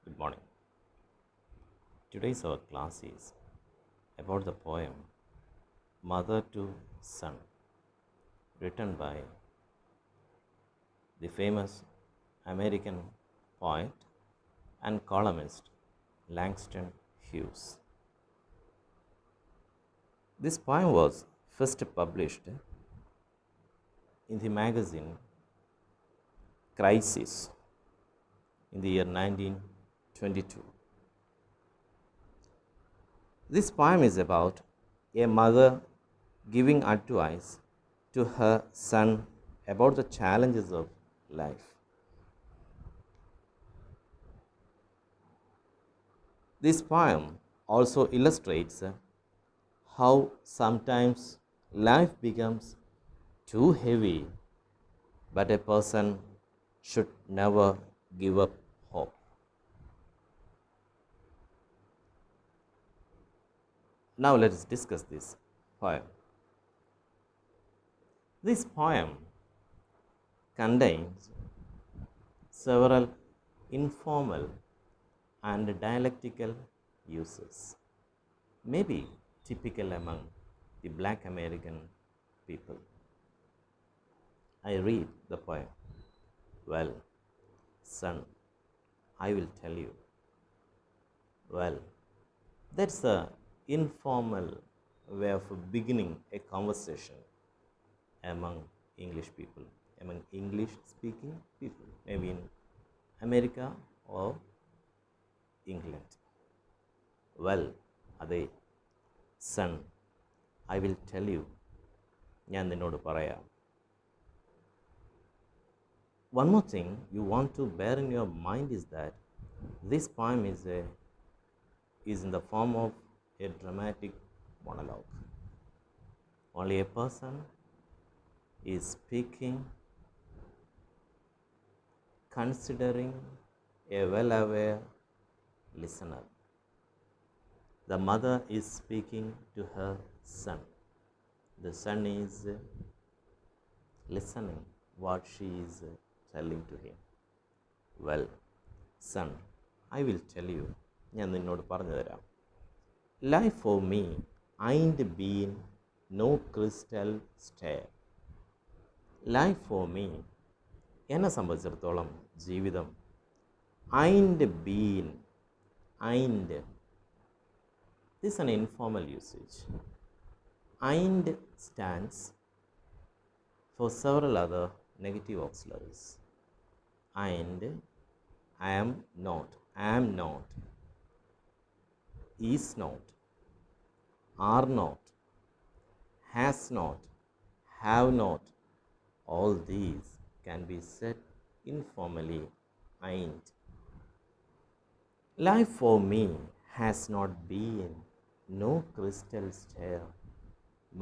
Good morning. Today's our class is about the poem Mother to Son, written by the famous American poet and columnist Langston Hughes. This poem was first published in the magazine Crisis in the year 1922. This poem is about a mother giving advice to her son about the challenges of life. This poem also illustrates how sometimes life becomes too heavy, but a person should never give up hope. Now let us discuss this poem. This poem contains several informal and dialectical uses, maybe typical among the Black American people. I read the poem. Well, son, I will tell you. Well, that's a informal way of beginning a conversation among English people, among English speaking people, maybe in America or England. Well, അതെ son, I will tell you. ഞാൻ നിന്നോട് പറയാം. One more thing you want to bear in your mind is that this poem is in the form of a dramatic monologue. Only a person is speaking, considering a well-aware listener. The mother is speaking to her son. The son is listening what she is telling to him. Well, son, I will tell you. ഞാൻ നിന്നോട് പറഞ്ഞു തരാം. Life for me ain't been no crystal stair. Life for me, എന്നെ സംബന്ധിച്ചിടത്തോളം ജീവിതം ain't been, ain't. This is an informal usage. Ain't stands for several other negative auxiliaries. And am not, is not, are not, has not, have not. All these can be said informally. Ain't. Life for me has not been no crystal stair.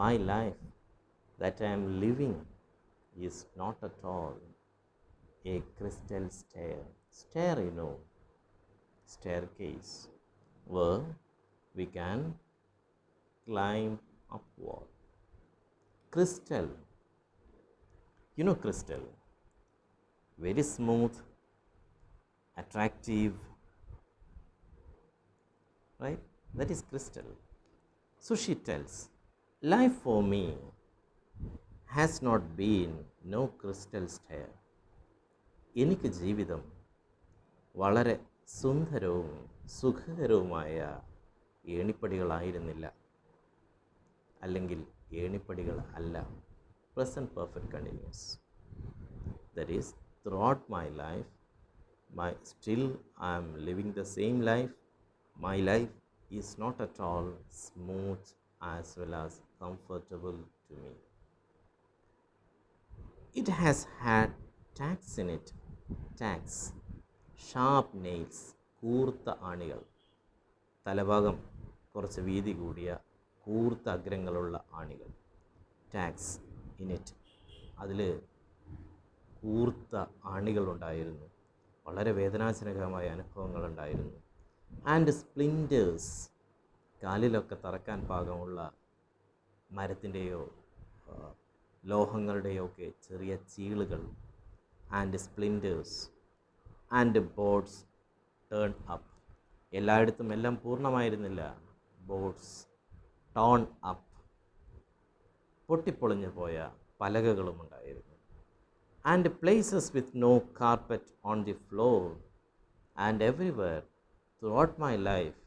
My life that I am living is not at all a crystal stair. Stair, you know, staircase, where we can climb upward. Crystal, you know, crystal, very smooth, attractive, right? That is crystal. So she tells, life for me has not been no crystal stair. എനിക്ക് ജീവിതം വളരെ സുന്ദരവും സുഖകരവുമായ ഏണിപ്പടികളായിരുന്നില്ല, അല്ലെങ്കിൽ ഏണിപ്പടികൾ അല്ല. Present perfect continuous. That is throughout my life, still I am living the same life. My life is not at all smooth as well as comfortable to me. It has had tags in it. Tags, sharp nails, കൂർത്ത ആണികൾ. തലഭാഗം കുറച്ച് വീതി കൂടിയ കൂർത്ത അഗ്രങ്ങളുള്ള ആണികൾ. Tax in it, അതിൽ കൂർത്ത ആണികളുണ്ടായിരുന്നു. വളരെ വേദനാജനകമായ അനുഭവങ്ങളുണ്ടായിരുന്നു. And സ്പ്ലിൻറ്റേഴ്സ്, കാലിലൊക്കെ തറക്കാൻ പാകമുള്ള മരത്തിൻ്റെയോ ലോഹങ്ങളുടെയോ ഒക്കെ ചെറിയ ചീളുകൾ. And splinters and boards turn up. എല്ലായിടത്തും എല്ലാം പൂർണ്ണമായിരുന്നില്ല. Boards turn up. പൊട്ടിപ്പൊളിഞ്ഞു പോയ പലകകളും ഉണ്ടായിരുന്നു. And places with no carpet on the floor. And everywhere throughout my life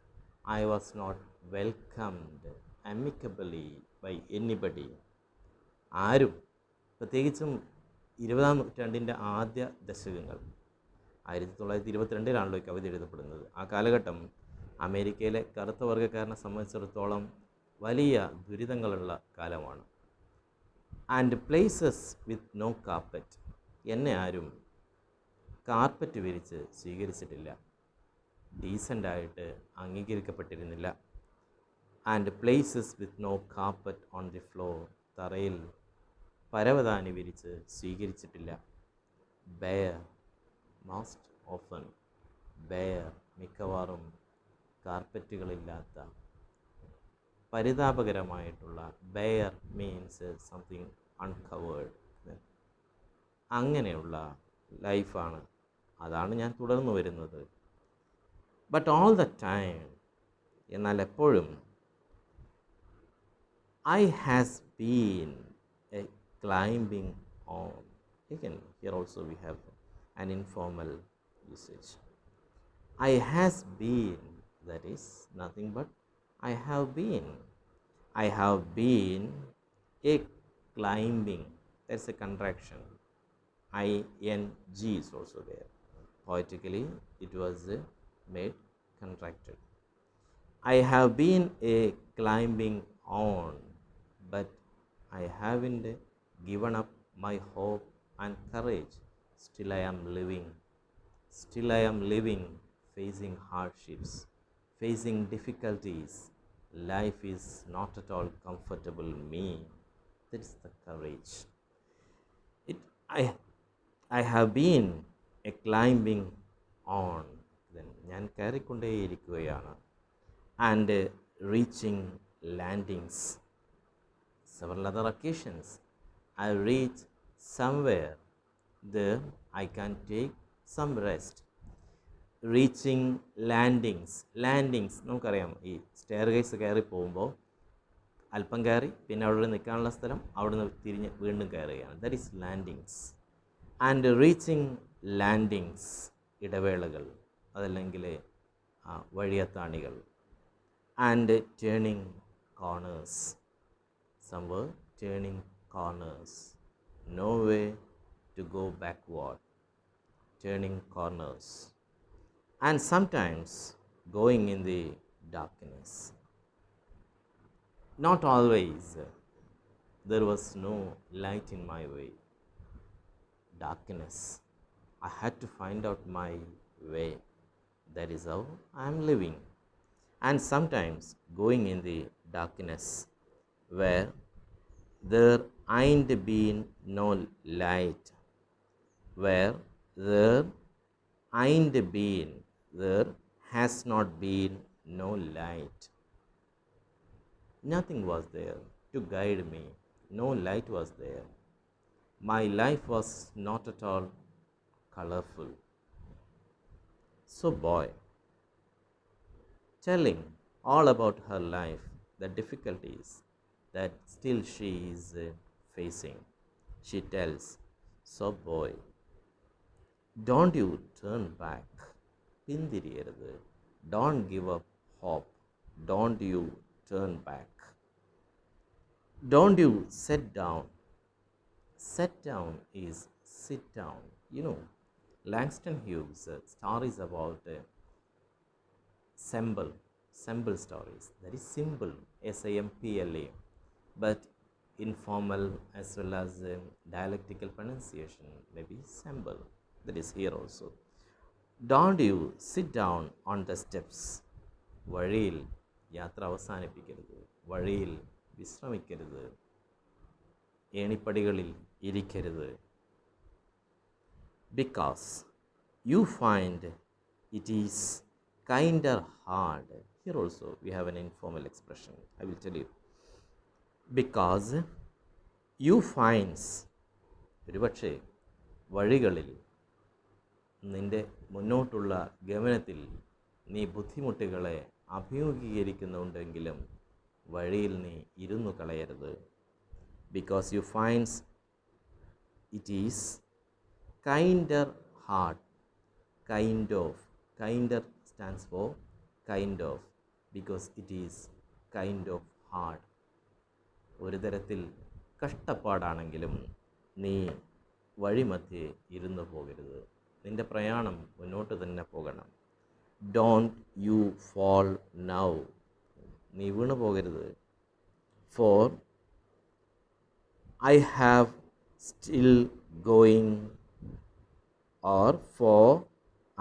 I was not welcomed amicably by anybody. ആരും, പ്രത്യേകിച്ചും 20-ാം നൂറ്റാണ്ടിൻ്റെ ആദ്യ ദശകങ്ങൾ, 1922 ഈ കവിത എഴുതപ്പെടുന്നത്. ആ കാലഘട്ടം അമേരിക്കയിലെ കറുത്ത വർഗ്ഗക്കാരനെ സംബന്ധിച്ചിടത്തോളം വലിയ ദുരിതങ്ങളുള്ള കാലമാണ്. And places with no carpet. എന്നെ ആരും കാർപ്പറ്റ് വിരിച്ച് സ്വീകരിച്ചിട്ടില്ല, ഡീസൻ്റായിട്ട് അംഗീകരിക്കപ്പെട്ടിരുന്നില്ല. And places with no carpet on the floor. തറയിൽ പരവതാനി വിരിച്ച് സ്വീകരിച്ചിട്ടില്ല. ബെയർ, മോസ്റ്റ് ഓഫൻ ബെയർ, മിക്കവാറും കാർപ്പറ്റുകളില്ലാത്ത, പരിതാപകരമായിട്ടുള്ള. Bare means something uncovered. അങ്ങനെയുള്ള ലൈഫാണ്, അതാണ് ഞാൻ തുടർന്നു വരുന്നത്. ബട്ട് ഓൾ ദ ടൈം, എന്നാൽ എപ്പോഴും, I has been A climbing on. Again, here also we have an informal usage. I has been, that is nothing but I have been. I have been a climbing. That's a contraction. ing is also there. Poetically, it was made contracted. I have been a climbing on, but I haven't given up my hope and courage. Still I am living. Still I am living, facing hardships, facing difficulties. Life is not at all comfortable me. That's the courage. I have been a climbing on. Then ഞാൻ കയറിക്കൊണ്ടേയിരിക്കുകയാണ്. And reaching landings. Several other occasions I reach somewhere. There I can take some rest. Reaching landings. Landings നമുക്കറിയാം, ഈ stair case കയറി പോകുമ്പോൾ അല്പം കയറി പിന്നെ അവിടെ നിൽക്കാനുള്ള സ്ഥലം, അവിടെ നിന്ന് തിരിഞ്ഞ് വീണ്ടും കയറുകയാണ്. That is landings. And reaching landings, ഇടവേളകൾ, അതല്ലെങ്കിൽ വഴിയത്താണികൾ. And turning corners. Somewhere turning corners. No way to go backward. Turning corners. And sometimes going in the darkness. Not always. There was no light in my way. Darkness. I had to find out my way. That is how I am living. And sometimes going in the darkness, where there ain't been no light. Where there ain't been, there has not been no light. Nothing was there to guide me. No light was there. My life was not at all colorful. So boy, telling all about her life, the difficulties that still she is facing, she tells, so boy, don't you turn back. പിന്തിരിയരുത്. Don't give up hope. Don't you turn back. Don't you sit down. Sit down is sit down. You know, Langston Hughes stories about symbol stories. That is symbol, SIMPLA, but informal as well as dialectical pronunciation may be symbol. That is here also. Don't you sit down on the steps. വഴിയിൽ യാത്ര അവസാനിപ്പിക്കരുത്. വഴിയിൽ വിശ്രമിക്കരുത്. ഏണിപ്പടികളിൽ ഇരിക്കരുത്. Because you find it is kinder hard. Here also we have an informal expression. I will tell you. Because you finds, ഒരുപക്ഷെ വഴികളിൽ നിൻ്റെ മുന്നോട്ടുള്ള ഗമനത്തിൽ നീ ബുദ്ധിമുട്ടുകളെ അഭിമുഖീകരിക്കുന്നുണ്ടെങ്കിലും വഴിയിൽ നീ ഇരുന്നു കളയരുത്. Because you finds it is kinder heart, kind of, kinder stands for kind of, because it is kind of hard. ഒരു തരത്തിൽ കഷ്ടപ്പാടാണെങ്കിലും നീ വഴിമധ്യേ ഇരുന്നു പോകരുത്. നിൻ്റെ പ്രയാണം മുന്നോട്ട് തന്നെ പോകണം. ഡോണ്ട് യു ഫോൾ നൗ, നീ വീണു പോകരുത്. For I have still going, or for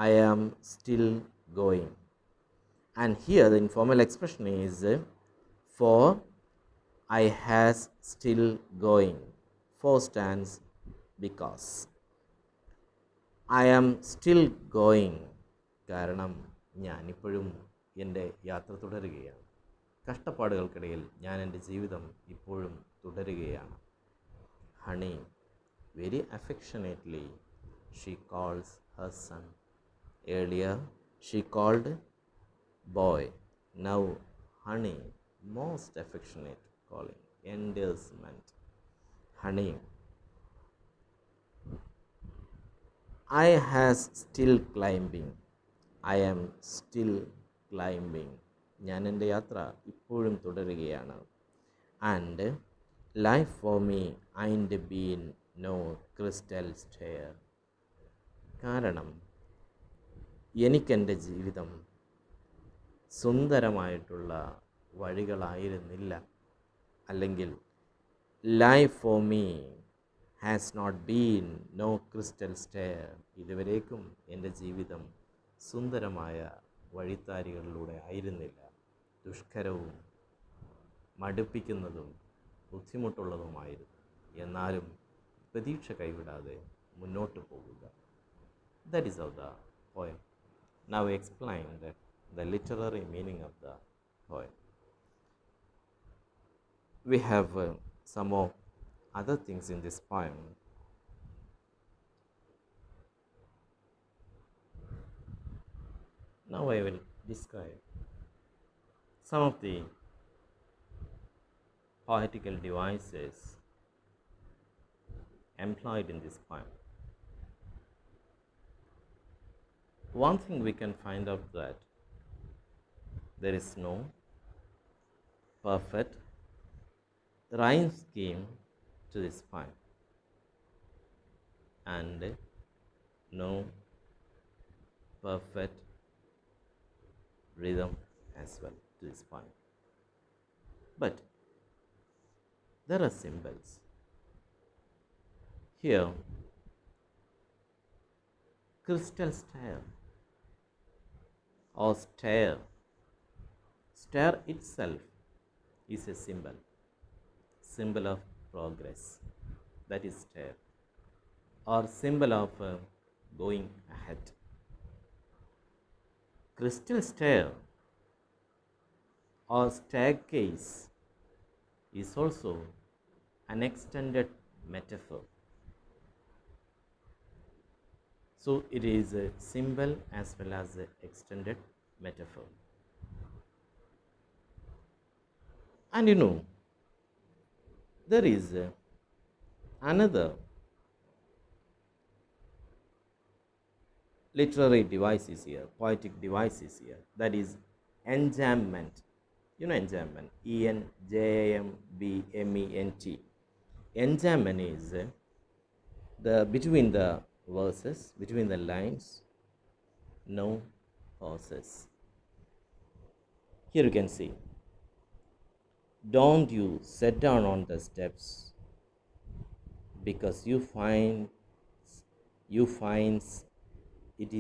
I am still going. And here the informal expression is for I has still going. For stands because. I am still going, കാരണം ഞാനിപ്പോഴും എൻ്റെ യാത്ര തുടരുകയാണ്. കഷ്ടപ്പാടുകൾക്കിടയിൽ ഞാൻ എൻ്റെ ജീവിതം ഇപ്പോഴും തുടരുകയാണ്. Honey, very affectionately she calls her son. Earlier she called boy, now honey, most affectionate calling, endearment. Honey, I has still climbing, I am still climbing. ഞാൻ എൻ്റെ യാത്ര ഇപ്പോഴും തുടരുകയാണ്. And life for me ain't been no crystal stair. കാരണം എനിക്കെൻ്റെ ജീവിതം സുന്ദരമായിട്ടുള്ള വഴികളായിരുന്നില്ല. അല്ലെങ്കിൽ life for me has not been no crystal stair. ഇതുവരേക്കും എൻ്റെ ജീവിതം സുന്ദരമായ വഴിത്താരികളിലൂടെ ആയിരുന്നില്ല. ദുഷ്കരവും മടുപ്പിക്കുന്നതും ബുദ്ധിമുട്ടുള്ളതുമായിരുന്നു. എന്നാലും പ്രതീക്ഷ കൈവിടാതെ മുന്നോട്ട് പോകുക. That is how the poem. Now explain the literary meaning of the poem. We have some more other things in this poem. Now I will describe some of the poetical devices employed in this poem. One thing we can find out that there is no perfect rhyme scheme to this poem, and no perfect rhythm as well to this poem. But there are symbols. Here, crystal stair or stair. Stair itself is a symbol of progress. That is stair, or symbol of going ahead. Crystal stair or staircase is also an extended metaphor. So it is a symbol as well as an extended metaphor. And you know, there is another literary device is here, poetic device is here, that is enjambment. You know enjambment, ENJAMBMENT. Enjambment is the between the verses, between the lines, no pauses. Here you can see, don't you sit down on the steps, because you find it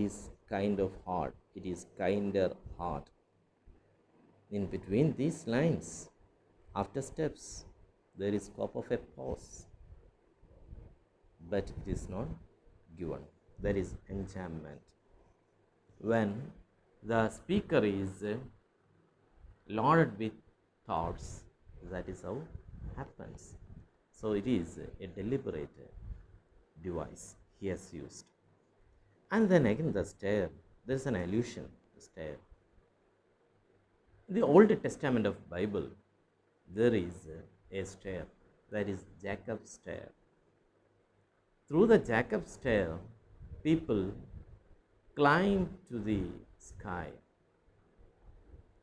is kind of hard, it is kinder hard. In between these lines, after steps, there is scope of a pause, but it is not given. There is enchantment. When the speaker is loaded with thoughts, that is how happens. So it is a deliberate device he has used. And then again, the stair. There's an allusion, the stair. In the Old Testament of Bible, there is a stair. That is Jacob's stair. Through the Jacob's stair, people climb to the sky,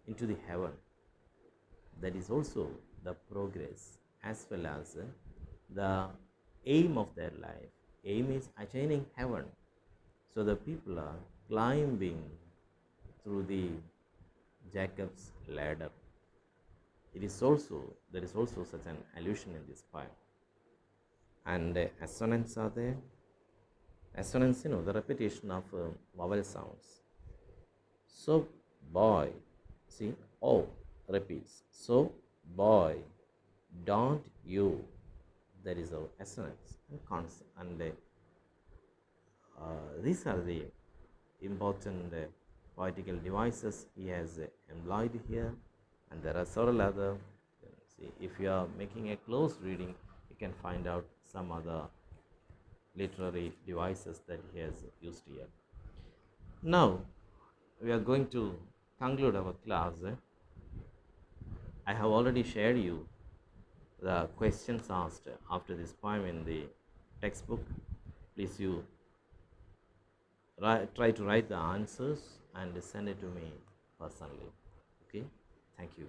into the heaven. That is also the progress as well as the aim of their life. Aim is attaining heaven. So the people are climbing through the Jacob's ladder. There is also such an allusion in this poem. And assonance are there. Assonance, the repetition of vowel sounds. So, boy, see, oh repeats. So, boy, don't you. There is a assonance and consonant. And these are the important poetical devices he has employed here, and there are several other. See, if you are making a close reading, you can find out some other literary devices that he has used here. Now, we are going to conclude our class. I have already shared you the questions asked after this poem in the textbook. Please you try to write the answers and send it to me personally. Okay, thank you.